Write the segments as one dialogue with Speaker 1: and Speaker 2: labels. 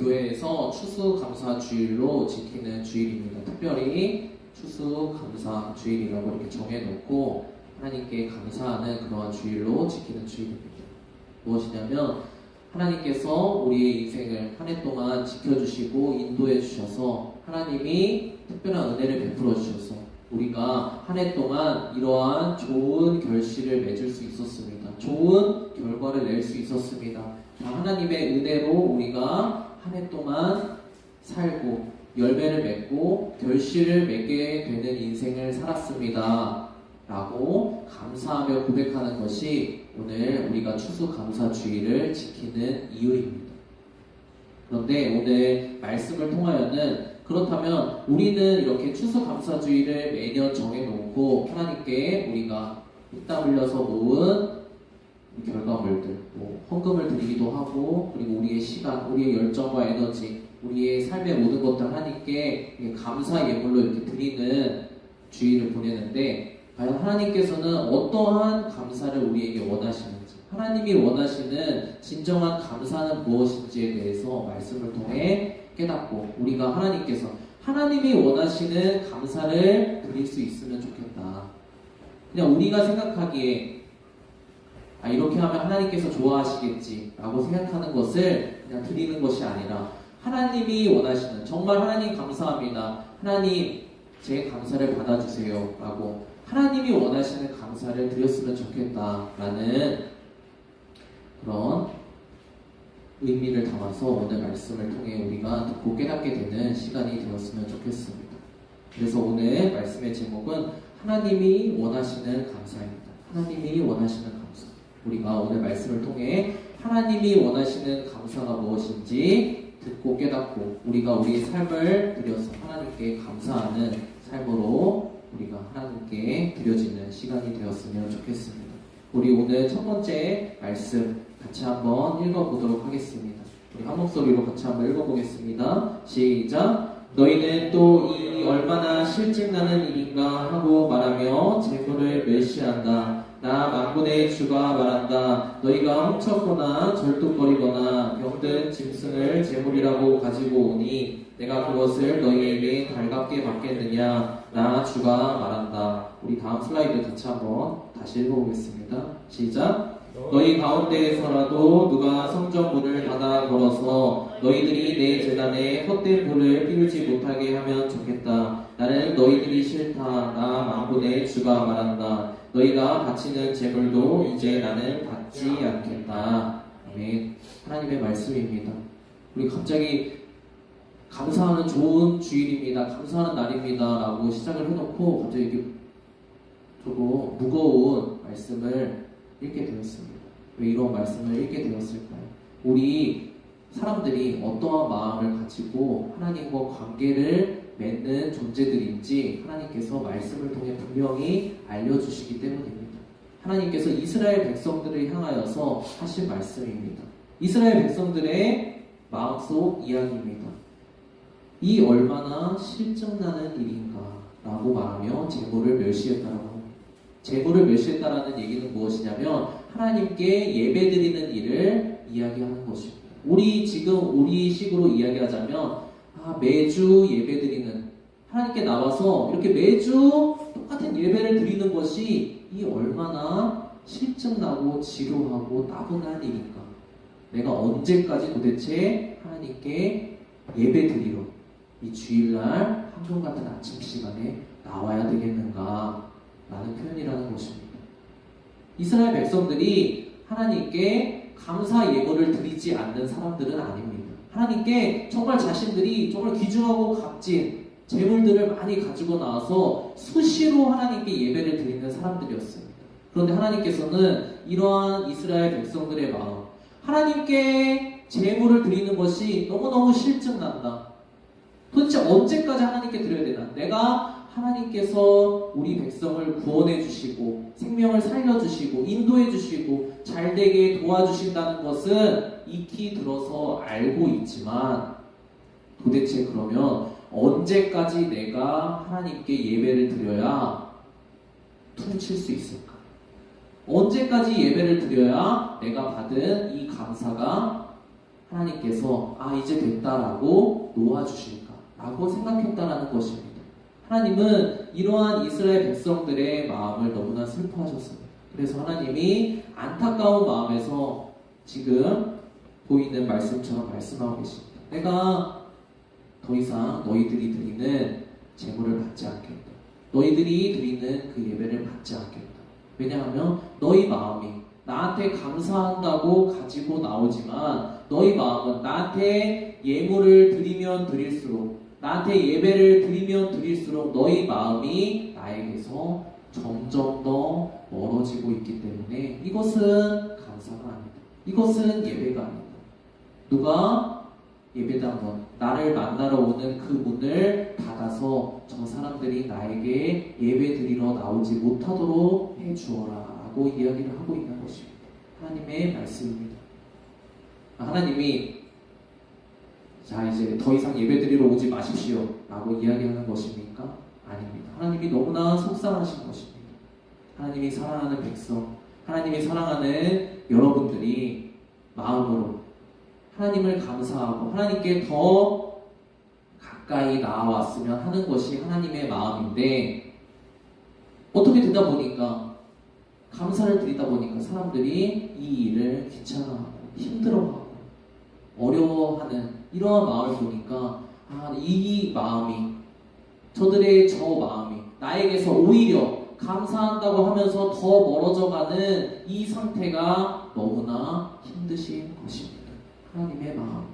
Speaker 1: 교회에서 추수감사주일로 지키는 주일입니다. 특별히 추수감사주일이라고 이렇게 정해놓고 하나님께 감사하는 그러한 주일로 지키는 주일입니다. 무엇이냐면 하나님께서 우리의 인생을 한 해 동안 지켜주시고 인도해 주셔서 하나님이 특별한 은혜를 베풀어 주셔서 우리가 한 해 동안 이러한 좋은 결실을 맺을 수 있었습니다. 좋은 결과를 낼 수 있었습니다. 하나님의 은혜로 우리가 한 해 동안 살고 열매를 맺고 결실을 맺게 되는 인생을 살았습니다. 라고 감사하며 고백하는 것이 오늘 우리가 추수감사주의를 지키는 이유입니다. 그런데 오늘 말씀을 통하여는 그렇다면 우리는 이렇게 추수감사주의를 매년 정해놓고 하나님께 우리가 땀 흘려서 모은 결과물들, 헌금을 드리기도 하고 그리고 우리의 시간, 우리의 열정과 에너지, 우리의 삶의 모든 것들 하나님께 감사 예물로 이렇게 드리는 주의를 보내는데 과연 하나님께서는 어떠한 감사를 우리에게 원하시는지, 하나님이 원하시는 진정한 감사는 무엇인지에 대해서 말씀을 통해 깨닫고 우리가 하나님이 원하시는 감사를 드릴 수 있으면 좋겠다. 그냥 우리가 생각하기에 이렇게 하면 하나님께서 좋아하시겠지 라고 생각하는 것을 그냥 드리는 것이 아니라 하나님이 원하시는, 정말 하나님 감사합니다, 하나님 제 감사를 받아주세요 라고 하나님이 원하시는 감사를 드렸으면 좋겠다라는 그런 의미를 담아서 오늘 말씀을 통해 우리가 듣고 깨닫게 되는 시간이 되었으면 좋겠습니다. 그래서 오늘 말씀의 제목은 하나님이 원하시는 감사입니다. 하나님이 원하시는 감사. 우리가 오늘 말씀을 통해 하나님이 원하시는 감사가 무엇인지 듣고 깨닫고 우리가 우리의 삶을 들여서 하나님께 감사하는 삶으로 우리가 하나님께 드려지는 시간이 되었으면 좋겠습니다. 우리 오늘 첫 번째 말씀 같이 한번 읽어보도록 하겠습니다. 우리 한 목소리로 같이 한번 읽어보겠습니다. 시작! 너희는 또 이 얼마나 실증나는 일인가 하고 말하며 재물을 멸시한다. 나 만군의 주가 말한다. 너희가 훔쳤거나 절뚝거리거나 병든 짐승을 재물이라고 가지고 오니 내가 그것을 너희에게 달갑게 받겠느냐. 나 주가 말한다. 우리 다음 슬라이드 같이 한번 다시 읽어보겠습니다. 시작! 너희 가운데에서라도 누가 성전 문을 닫아 걸어서 너희들이 내 제단에 헛된 불을 피우지 못하게 하면 좋겠다. 나는 너희들이 싫다. 나 만군의 주가 말한다. 너희가 바치는 제물도 이제 나는 받지 않겠다. 아멘. 하나님의 말씀입니다. 우리 갑자기 감사하는 좋은 주일입니다, 감사하는 날입니다 라고 시작을 해놓고 갑자기 이렇게 저도 무거운 말씀을 읽게 되었습니다. 왜 이런 말씀을 읽게 되었을까요? 우리 사람들이 어떠한 마음을 가지고 하나님과 관계를 맺는 존재들인지 하나님께서 말씀을 통해 분명히 알려주시기 때문입니다. 하나님께서 이스라엘 백성들을 향하여서 하신 말씀입니다. 이스라엘 백성들의 마음속 이야기입니다. 이 얼마나 실증나는 일인가 라고 말하며 재물을 멸시했다라고 합니다. 재물을 멸시했다라는 얘기는 무엇이냐면 하나님께 예배드리는 일을 이야기하는 것입니다. 우리 식으로 이야기하자면 매주 예배드리는, 하나님께 나와서 이렇게 매주 똑같은 예배를 드리는 것이 이 얼마나 실증나고 지루하고 따분한 일인가. 내가 언제까지 도대체 하나님께 예배드리러 이 주일날 한동같은 아침 시간에 나와야 되겠는가 라는 표현이라는 것입니다. 이스라엘 백성들이 하나님께 감사 예물을 드리지 않는 사람들은 아닙니다. 하나님께 정말 자신들이 정말 귀중하고 값진 재물들을 많이 가지고 나와서 수시로 하나님께 예배를 드리는 사람들이었습니다. 그런데 하나님께서는 이러한 이스라엘 백성들의 마음, 하나님께 재물을 드리는 것이 너무너무 실증난다. 도대체 언제까지 하나님께 드려야 되나? 내가 하나님께서 우리 백성을 구원해 주시고 생명을 살려주시고 인도해 주시고 잘되게 도와주신다는 것은 익히 들어서 알고 있지만 도대체 그러면 언제까지 내가 하나님께 예배를 드려야 퉁칠 수 있을까? 언제까지 예배를 드려야 내가 받은 이 감사가 하나님께서 이제 됐다라고 놓아주실까 라고 생각했다라는 것입니다. 하나님은 이러한 이스라엘 백성들의 마음을 너무나 슬퍼하셨습니다. 그래서 하나님이 안타까운 마음에서 지금 보이는 말씀처럼 말씀하고 계십니다. 내가 더 이상 너희들이 드리는 제물을 받지 않겠다. 너희들이 드리는 그 예배를 받지 않겠다. 왜냐하면 너희 마음이 나한테 감사한다고 가지고 나오지만 너희 마음은 나한테 예물을 드리면 드릴수록 나한테 예배를 드리면 드릴수록 너희 마음이 나에게서 점점 더 멀어지고 있기 때문에 이것은 감사가 아니다. 이것은 예배가 아니다. 누가 예배당은 나를 만나러 오는 그 문을 닫아서 저 사람들이 나에게 예배 드리러 나오지 못하도록 해주어라 라고 이야기를 하고 있는 것입니다. 하나님의 말씀입니다. 하나님이 자 이제 더 이상 예배 드리러 오지 마십시오 라고 이야기하는 것입니까? 아닙니다. 하나님이 너무나 속상하신 것입니다. 하나님이 사랑하는 백성, 하나님이 사랑하는 여러분들이 마음으로 하나님을 감사하고 하나님께 더 가까이 나아왔으면 하는 것이 하나님의 마음인데 어떻게 되다 보니까 감사를 드리다 보니까 사람들이 이 일을 귀찮아하고 힘들어하고 어려워하는 이러한 마음을 보니까 이 마음이 저들의 저 마음이 나에게서 오히려 감사한다고 하면서 더 멀어져가는 이 상태가 너무나 힘드신 것입니다. 하나님의 마음입니다.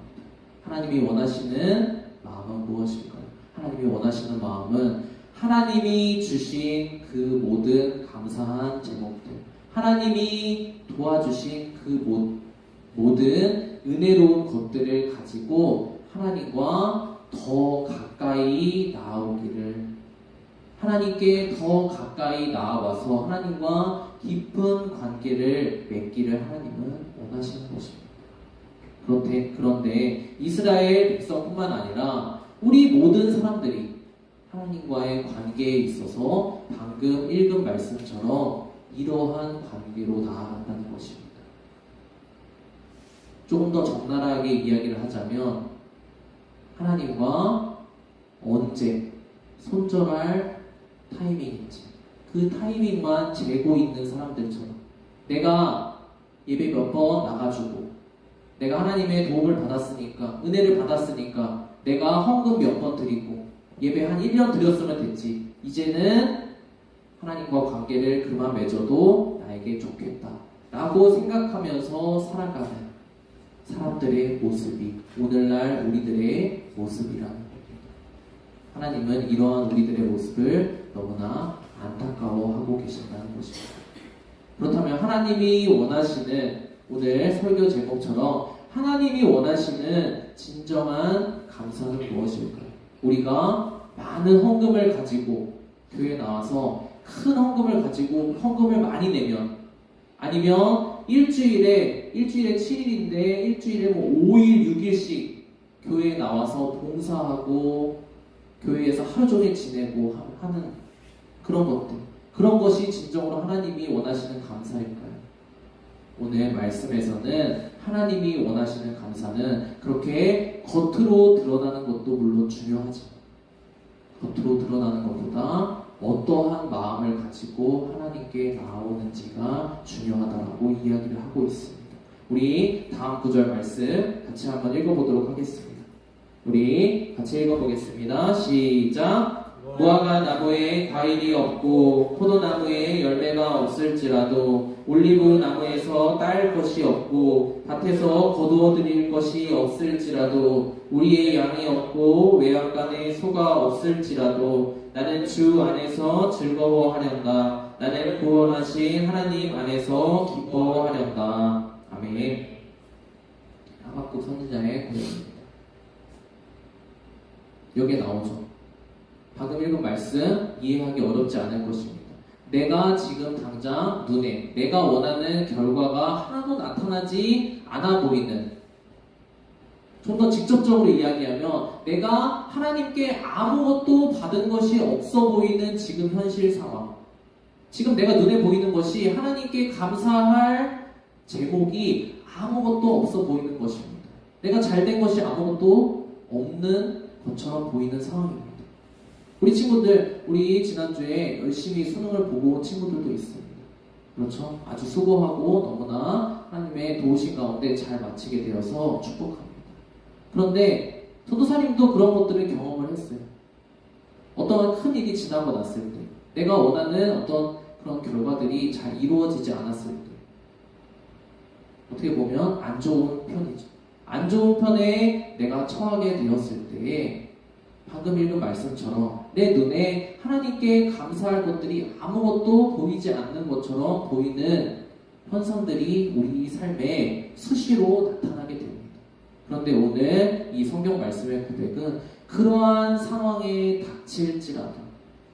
Speaker 1: 하나님이 원하시는 마음은 무엇일까요? 하나님이 원하시는 마음은 하나님이 주신 그 모든 감사한 제목들, 하나님이 도와주신 그 모든 은혜로운 것들을 가지고 하나님과 더 가까이 나아오기를, 하나님께 더 가까이 나아와서 하나님과 깊은 관계를 맺기를 하나님은 원하시는 것입니다. 그런데 이스라엘 백성뿐만 아니라 우리 모든 사람들이 하나님과의 관계에 있어서 방금 읽은 말씀처럼 이러한 관계로 나아간다는 것입니다. 조금 더 적나라하게 이야기를 하자면 하나님과 언제 손절할 타이밍인지 그 타이밍만 재고 있는 사람들처럼 내가 예배 몇 번 나가주고 내가 하나님의 도움을 받았으니까 은혜를 받았으니까 내가 헌금 몇 번 드리고 예배 한 1년 드렸으면 됐지 이제는 하나님과 관계를 그만 맺어도 나에게 좋겠다 라고 생각하면서 살아가는 사람들의 모습이 오늘날 우리들의 모습이라는 겁니다. 하나님은 이러한 우리들의 모습을 너무나 안타까워하고 계신다는 것입니다. 그렇다면 하나님이 원하시는 오늘 설교 제목처럼 하나님이 원하시는 진정한 감사는 무엇일까요? 우리가 많은 헌금을 가지고 교회에 나와서 큰 헌금을 가지고 헌금을 많이 내면 아니면 일주일에 7일인데 일주일에 5일, 6일씩 교회에 나와서 봉사하고 교회에서 하루 종일 지내고 하는 그런 것들, 그런 것이 진정으로 하나님이 원하시는 감사일까요? 오늘 말씀에서는 하나님이 원하시는 감사는 그렇게 겉으로 드러나는 것도 물론 중요하지만 겉으로 드러나는 것보다 어떠한 마음을 가지고 하나님께 나아오는지가 중요하다고 이야기를 하고 있습니다. 우리 다음 구절 말씀 같이 한번 읽어보도록 하겠습니다. 우리 같이 읽어보겠습니다. 시작! 무화과 나무에 과일이 없고 포도나무에 열매가 없을지라도 올리브 나무에서 딸 것이 없고 밭에서 거두어 드릴 것이 없을지라도 우리의 양이 없고 외양간에 소가 없을지라도 나는 주 안에서 즐거워하련다. 나는 구원하신 하나님 안에서 기뻐하련다. 아멘. 하박국 선지자의 고백입니다. 여기에 나오죠. 방금 읽은 말씀 이해하기 어렵지 않을 것입니다. 내가 지금 당장 눈에 내가 원하는 결과가 하나도 나타나지 않아 보이는, 좀 더 직접적으로 이야기하면 내가 하나님께 아무것도 받은 것이 없어 보이는 지금 현실 상황, 지금 내가 눈에 보이는 것이 하나님께 감사할 제목이 아무것도 없어 보이는 것입니다. 내가 잘된 것이 아무것도 없는 것처럼 보이는 상황입니다. 우리 친구들, 우리 지난주에 열심히 수능을 보고 온 친구들도 있습니다. 그렇죠? 아주 수고하고 너무나 하나님의 도우신 가운데 잘 마치게 되어서 축복합니다. 그런데 전도사님도 그런 것들을 경험을 했어요. 어떤 큰 일이 지나고 났을 때, 내가 원하는 어떤 그런 결과들이 잘 이루어지지 않았을 때, 어떻게 보면 안 좋은 편이죠. 안 좋은 편에 내가 처하게 되었을 때에 방금 읽은 말씀처럼 내 눈에 하나님께 감사할 것들이 아무것도 보이지 않는 것처럼 보이는 현상들이 우리 삶에 수시로 나타나게 됩니다. 그런데 오늘 이 성경 말씀의 고백은 그러한 상황에 닥칠지라도,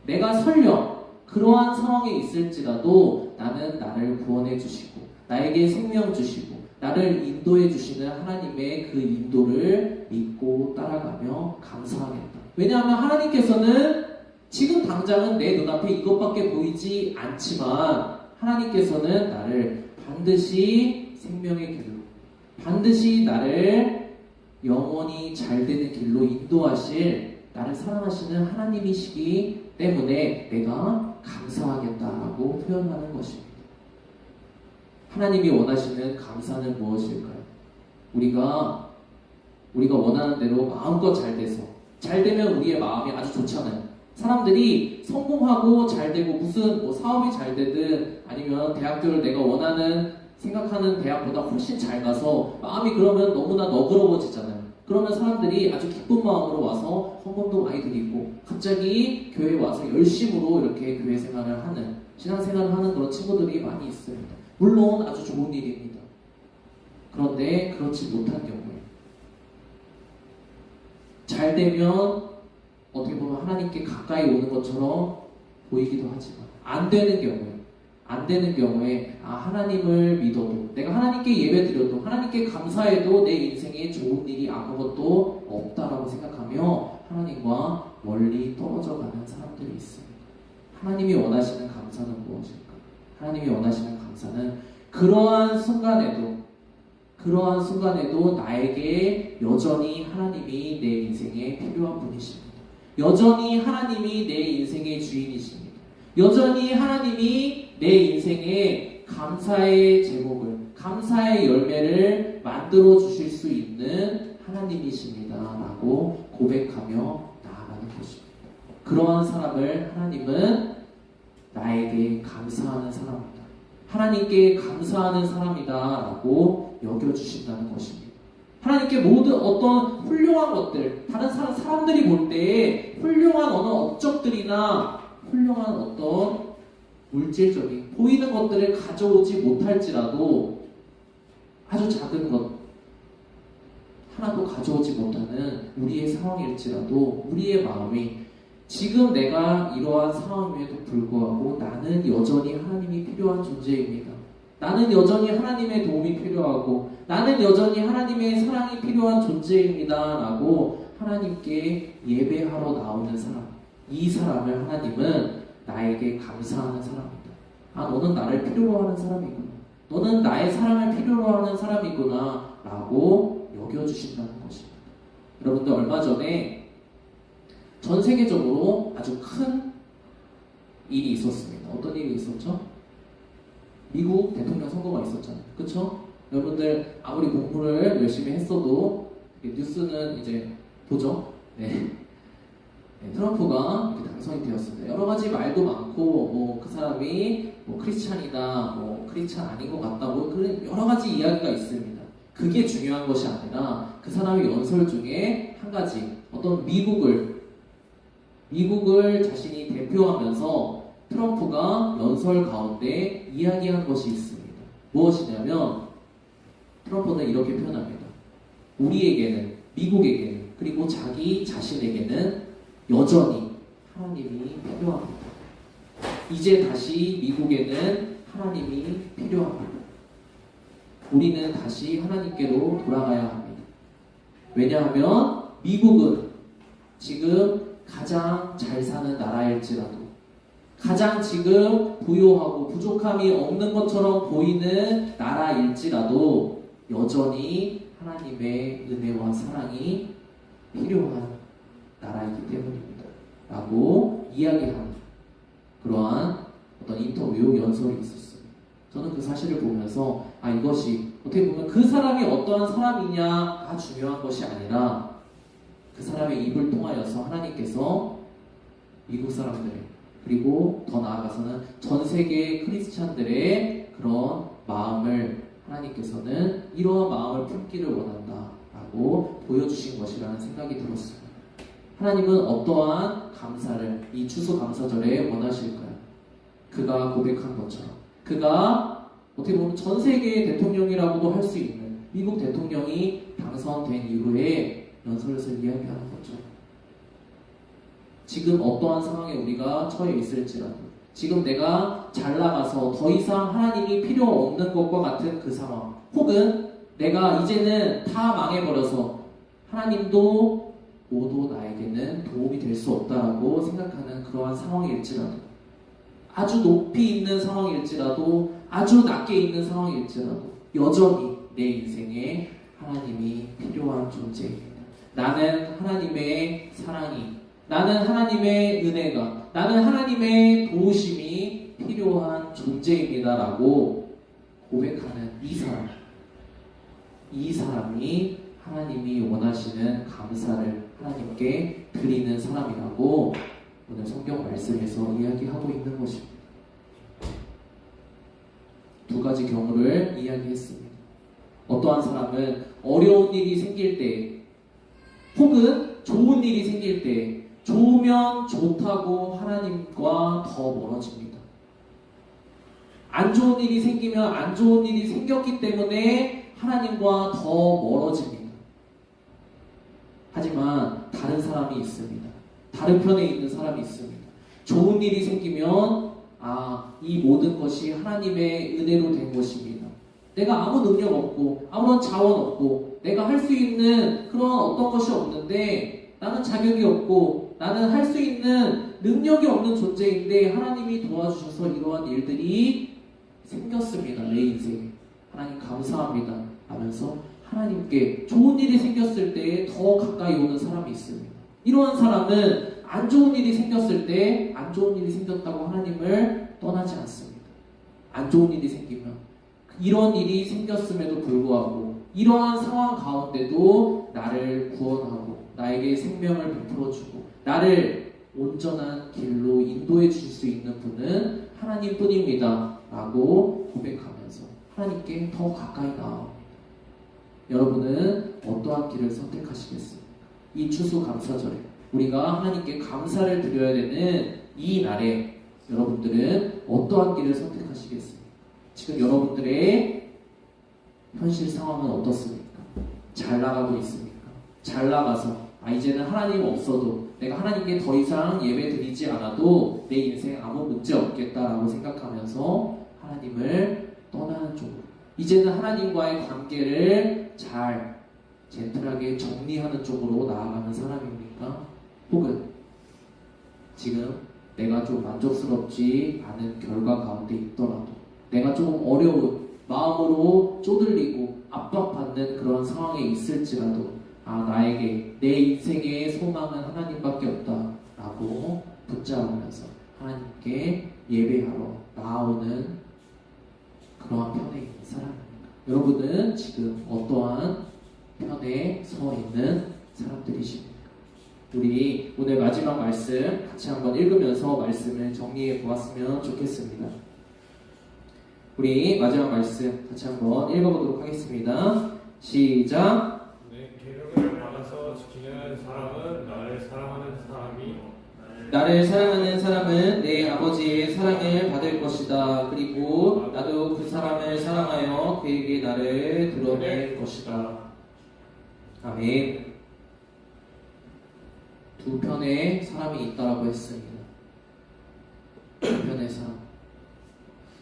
Speaker 1: 내가 설령 그러한 상황에 있을지라도 나는 나를 구원해 주시고 나에게 생명 주시고 나를 인도해 주시는 하나님의 그 인도를 믿고 따라가며 감사하겠다. 왜냐하면 하나님께서는 지금 당장은 내 눈앞에 이것밖에 보이지 않지만 하나님께서는 나를 반드시 생명의 길로, 반드시 나를 영원히 잘 되는 길로 인도하실, 나를 사랑하시는 하나님이시기 때문에 내가 감사하겠다라고 표현하는 것입니다. 하나님이 원하시는 감사는 무엇일까요? 우리가 원하는 대로 마음껏 잘 돼서, 잘 되면 우리의 마음이 아주 좋잖아요. 사람들이 성공하고 잘 되고 무슨 뭐 사업이 잘 되든 아니면 대학교를 내가 원하는 생각하는 대학보다 훨씬 잘 가서 마음이 그러면 너무나 너그러워지잖아요. 그러면 사람들이 아주 기쁜 마음으로 와서 헌금도 많이 드리고 갑자기 교회에 와서 열심으로 이렇게 교회 생활을 하는, 신앙생활을 하는 그런 친구들이 많이 있습니다. 물론 아주 좋은 일입니다. 그런데 그렇지 못한 경우에 잘 되면 어떻게 보면 하나님께 가까이 오는 것처럼 보이기도 하지만 안 되는 경우에 하나님을 믿어도, 내가 하나님께 예배드려도, 하나님께 감사해도 내 인생에 좋은 일이 아무것도 없다라고 생각하며 하나님과 멀리 떨어져 가는 사람들이 있습니다. 하나님이 원하시는 감사는 무엇일까? 하나님이 원하시는 감사는 그러한 순간에도 나에게 여전히 하나님이 내 인생에 필요한 분이십니다. 여전히 하나님이 내 인생의 주인이십니다. 여전히 하나님이 내 인생에 감사의 제목을, 감사의 열매를 만들어 주실 수 있는 하나님이십니다 라고 고백하며 나아가는 것입니다. 그러한 사람을 하나님은 나에게 감사하는 사람이다, 하나님께 감사하는 사람이다 라고 여겨주신다는 것입니다. 하나님께 모든 어떤 훌륭한 것들, 다른 사람들이 볼 때 훌륭한 어느 업적들이나 훌륭한 어떤 물질적인 보이는 것들을 가져오지 못할지라도, 아주 작은 것 하나도 가져오지 못하는 우리의 상황일지라도 우리의 마음이 지금 내가 이러한 상황임에도 불구하고 나는 여전히 하나님이 필요한 존재입니다. 나는 여전히 하나님의 도움이 필요하고 나는 여전히 하나님의 사랑이 필요한 존재입니다 라고 하나님께 예배하러 나오는 사람, 이 사람을 하나님은 나에게 감사하는 사람이다. 너는 나를 필요로 하는 사람이구나, 너는 나의 사랑을 필요로 하는 사람이구나 라고 여겨주신다는 것입니다. 여러분들, 얼마 전에 전 세계적으로 아주 큰 일이 있었습니다. 어떤 일이 있었죠? 미국 대통령 선거가 있었잖아요. 그쵸? 여러분들 아무리 공부를 열심히 했어도 뉴스는 이제 보죠. 네. 트럼프가 이렇게 당선이 되었습니다. 여러 가지 말도 많고 그 사람이 크리스찬이다, 크리스찬 아닌 것 같다, 그런 여러 가지 이야기가 있습니다. 그게 중요한 것이 아니라 그 사람의 연설 중에 한 가지, 어떤 미국을 자신이 대표하면서 트럼프가 연설 가운데 이야기한 것이 있습니다. 무엇이냐면 트럼프는 이렇게 표현합니다. 우리에게는, 미국에게는, 그리고 자기 자신에게는 여전히 하나님이 필요합니다. 이제 다시 미국에는 하나님이 필요합니다. 우리는 다시 하나님께로 돌아가야 합니다. 왜냐하면 미국은 지금 가장 잘 사는 나라일지라도, 가장 지금 부유하고 부족함이 없는 것처럼 보이는 나라일지라도 여전히 하나님의 은혜와 사랑이 필요한 나라이기 때문입니다. 라고 이야기하는 그러한 어떤 인터뷰 연설이 있었어요. 저는 그 사실을 보면서 이것이 어떻게 보면 그 사람이 어떠한 사람이냐가 중요한 것이 아니라 그 사람의 입을 통하여서 하나님께서 미국 사람들 그리고 더 나아가서는 전 세계 크리스찬들의 그런 마음을 하나님께서는 이러한 마음을 품기를 원한다라고 보여주신 것이라는 생각이 들었어요. 하나님은 어떠한 감사를 이 추수감사절에 원하실까요? 그가 고백한 것처럼 그가 어떻게 보면 전 세계의 대통령이라고도 할 수 있는 미국 대통령이 당선된 이후에 연설에서 이야기하는 거죠. 지금 어떠한 상황에 우리가 처해 있을지라도 지금 내가 잘 나가서 더 이상 하나님이 필요 없는 것과 같은 그 상황 혹은 내가 이제는 다 망해버려서 하나님도 모두 나에게는 도움이 될 수 없다라고 생각하는 그러한 상황일지라도 아주 높이 있는 상황일지라도 아주 낮게 있는 상황일지라도 여전히 내 인생에 하나님이 필요한 존재입니다. 나는 하나님의 사랑이 나는 하나님의 은혜가 나는 하나님의 도우심이 필요한 존재입니다라고 고백하는 이 사람이 하나님이 원하시는 감사를 하나님께 드리는 사람이라고 오늘 성경 말씀에서 이야기하고 있는 것입니다. 두 가지 경우를 이야기했습니다. 어떠한 사람은 어려운 일이 생길 때 혹은 좋은 일이 생길 때 좋으면 좋다고 하나님과 더 멀어집니다. 안 좋은 일이 생기면 안 좋은 일이 생겼기 때문에 하나님과 더 멀어집니다. 하지만 다른 사람이 있습니다. 다른 편에 있는 사람이 있습니다. 좋은 일이 생기면 이 모든 것이 하나님의 은혜로 된 것입니다. 내가 아무 능력 없고 아무런 자원 없고 내가 할 수 있는 그런 어떤 것이 없는데 나는 자격이 없고 나는 할 수 있는 능력이 없는 존재인데 하나님이 도와주셔서 이러한 일들이 생겼습니다. 내 인생에. 하나님 감사합니다 하면서 하나님께 좋은 일이 생겼을 때 더 가까이 오는 사람이 있습니다. 이러한 사람은 안 좋은 일이 생겼을 때 안 좋은 일이 생겼다고 하나님을 떠나지 않습니다. 안 좋은 일이 생기면 이런 일이 생겼음에도 불구하고 이러한 상황 가운데도 나를 구원하고 나에게 생명을 베풀어주고 나를 온전한 길로 인도해 줄 수 있는 분은 하나님뿐입니다 라고 고백하면서 하나님께 더 가까이 나아옵니다. 여러분은 어떠한 길을 선택하시겠습니까? 이 추수감사절에 우리가 하나님께 감사를 드려야 되는 이 날에 여러분들은 어떠한 길을 선택하시겠습니까? 지금 여러분들의 현실 상황은 어떻습니까? 잘 나가고 있습니까? 잘 나가서 이제는 하나님 없어도 내가 하나님께 더 이상 예배 드리지 않아도 내 인생 아무 문제 없겠다라고 생각하면서 하나님을 떠나는 쪽으로 이제는 하나님과의 관계를 잘 젠틀하게 정리하는 쪽으로 나아가는 사람입니까? 혹은 지금 내가 좀 만족스럽지 않은 결과 가운데 있더라도 내가 조금 어려운 마음으로 쪼들리고 압박받는 그런 상황에 있을지라도 나에게 내 인생의 소망은 하나님밖에 없다라고 붙잡으면서 하나님께 예배하러 나아오는 그러한 편에 있는 사람입니다. 여러분은 지금 어떠한 편에 서 있는 사람들이십니까? 우리 오늘 마지막 말씀 같이 한번 읽으면서 말씀을 정리해 보았으면 좋겠습니다. 우리 마지막 말씀 같이 한번 읽어보도록 하겠습니다. 시작.
Speaker 2: 내 계명을 받아서 지키는 사람은
Speaker 1: 나를 사랑하는 사람은 내 아버지의 사랑을 받을 것이다. 그리고 나도 그 사람을 사랑하여 그에게 나를 드러낼 것이다. 아멘. 두 편의 사람이 있다라고 했습니다. 두 편의 사람.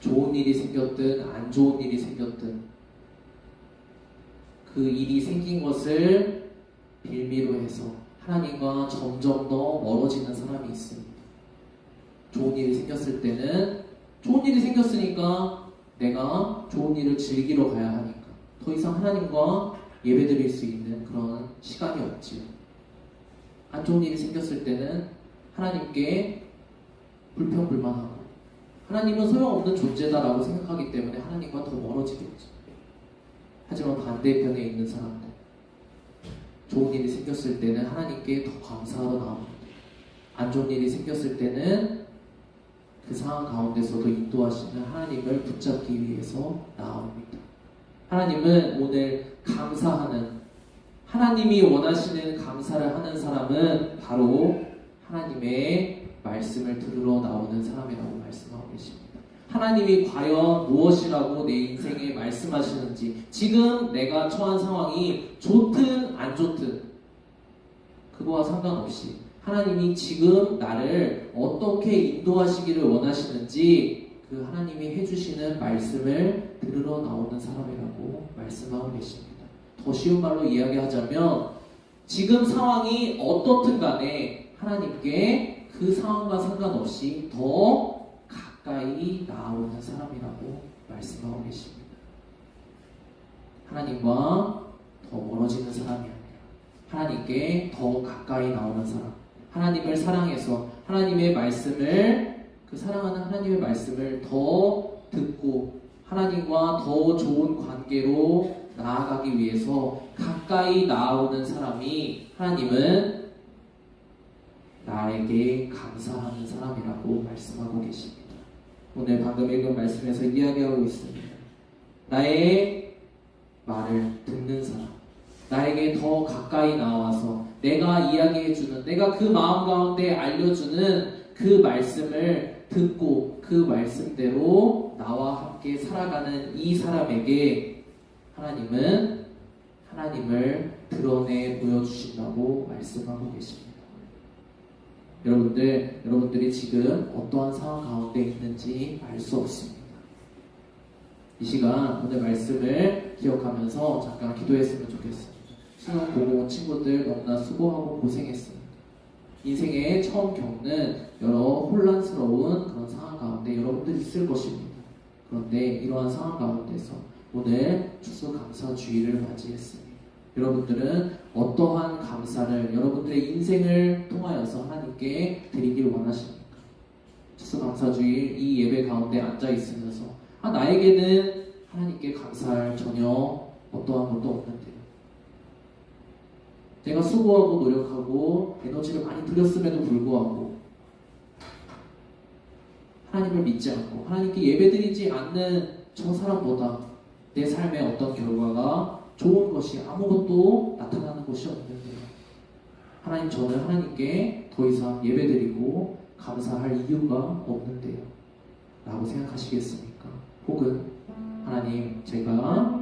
Speaker 1: 좋은 일이 생겼든 안 좋은 일이 생겼든 그 일이 생긴 것을 빌미로 해서 하나님과 점점 더 멀어지는 사람이 있습니다. 좋은 일이 생겼을 때는 좋은 일이 생겼으니까 내가 좋은 일을 즐기러 가야 하니까 더 이상 하나님과 예배드릴 수 있는 그런 시간이 없지요. 안 좋은 일이 생겼을 때는 하나님께 불평불만하고 하나님은 소용없는 존재다라고 생각하기 때문에 하나님과 더 멀어지겠죠. 하지만 반대편에 있는 사람들, 좋은 일이 생겼을 때는 하나님께 더 감사하러 나옵니다. 안 좋은 일이 생겼을 때는 그 상황 가운데서도 인도하시는 하나님을 붙잡기 위해서 나옵니다. 하나님은 오늘 감사하는, 하나님이 원하시는 감사를 하는 사람은 바로 하나님의 말씀을 들으러 나오는 사람이라고 말씀하고 계십니다. 하나님이 과연 무엇이라고 내 인생에 말씀하시는지, 지금 내가 처한 상황이 좋든 안 좋든 그거와 상관없이 하나님이 지금 나를 어떻게 인도하시기를 원하시는지 그 하나님이 해주시는 말씀을 들으러 나오는 사람이라고 말씀하고 계십니다. 더 쉬운 말로 이야기하자면 지금 상황이 어떻든 간에 하나님께 그 상황과 상관없이 더 가까이 나오는 사람이라고 말씀하고 계십니다. 하나님과 더 멀어지는 사람이 아니라 하나님께 더 가까이 나오는 사람, 하나님을 사랑해서 하나님의 말씀을, 그 사랑하는 하나님의 말씀을 더 듣고 하나님과 더 좋은 관계로 나아가기 위해서 가까이 나오는 사람이 하나님은 나에게 감사하는 사람이라고 말씀하고 계십니다. 오늘 방금 읽은 말씀에서 이야기하고 있습니다. 나의 말을 듣는 사람, 나에게 더 가까이 나와서 내가 이야기해주는, 내가 그 마음 가운데 알려주는 그 말씀을 듣고 그 말씀대로 나와 함께 살아가는 이 사람에게 하나님은 하나님을 드러내 보여주신다고 말씀하고 계십니다. 여러분들이 지금 어떠한 상황 가운데 있는지 알 수 없습니다. 이 시간 오늘 말씀을 기억하면서 잠깐 기도했으면 좋겠습니다. 수능 보고 온 친구들 너무나 수고하고 고생했습니다. 인생에 처음 겪는 여러 혼란스러운 그런 상황 가운데 여러분들이 있을 것입니다. 그런데 이러한 상황 가운데서 오늘 추수감사주의를 맞이했습니다. 여러분들은 어떠한 감사를 여러분들의 인생을 통하여서 하나님께 드리길 원하십니까? 추수감사주의 이 예배 가운데 앉아 있으면서 나에게는 하나님께 감사할 전혀 어떠한 것도 없는데요. 내가 수고하고 노력하고 에너지를 많이 들였음에도 불구하고 하나님을 믿지 않고 하나님께 예배드리지 않는 저 사람보다 내 삶의 어떤 결과가 좋은 것이 아무것도 나타나는 것이 없는데요. 하나님, 저는 하나님께 더 이상 예배드리고 감사할 이유가 없는데요 라고 생각하시겠습니까? 혹은 하나님, 제가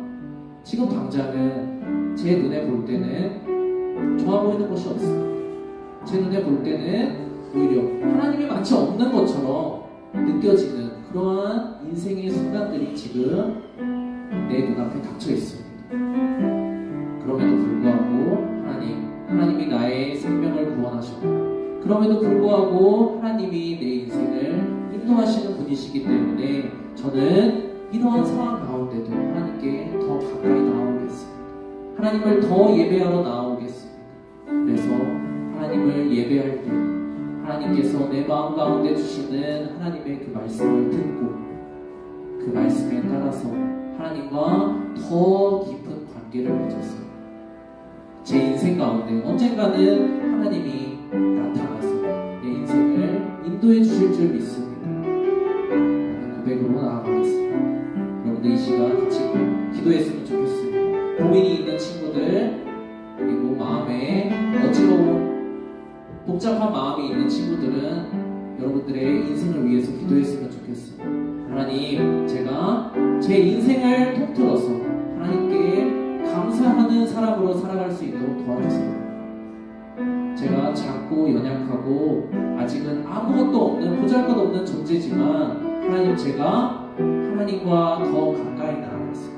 Speaker 1: 지금 당장은 제 눈에 볼 때는 좋아 보이는 것이 없습니다. 제 눈에 볼 때는 오히려 하나님이 마치 없는 것처럼 느껴지는 그러한 인생의 순간들이 지금 내 눈앞에 닥쳐 있습니다. 그럼에도 불구하고 하나님이 나의 생명을 구원하셨고 그럼에도 불구하고 하나님이 내 인생을 인도하시는 분이시기 때문에 저는 이러한 상황 가운데도 하나님께 더 가까이 나오겠습니다. 하나님을 더 예배하러 나오겠습니다. 그래서 하나님을 예배할 때 하나님께서 내 마음 가운데 주시는 하나님의 그 말씀을 듣고 그 말씀에 따라서 하나님과 더 깊은 관계를 맺어서 제 인생 가운데 언젠가는 하나님이 나타나서 내 인생을 인도해 주실 줄 믿습니다. 라는 고백으로 나아가겠습니다. 여러분들 이 시간 같이 기도했으면 좋겠습니다. 고민이 있는 친구들, 그리고 마음에 어지러운 복잡한 마음이 있는 친구들은 여러분들의 인생을 위해서 기도했으면 좋겠습니다. 하나님, 제가 제 인생을 통틀어서 하나님께 감사하는 사람으로 살아갈 수 있도록 도와주세요. 제가 작고 연약하고 아직은 아무것도 없는 보잘것없는 존재지만 하나님, 제가 하나님과 더 가까이 나아가겠습니다.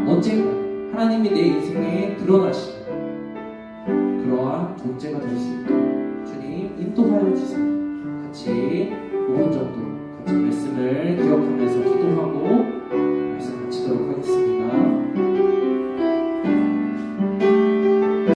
Speaker 1: 언젠가 하나님이 내 인생에 드러나시는 그러한 존재가 될 수 있도록 주님 인도하여 주세요. 같이 5분 정도 같이 말씀을 기억하면서 기도하고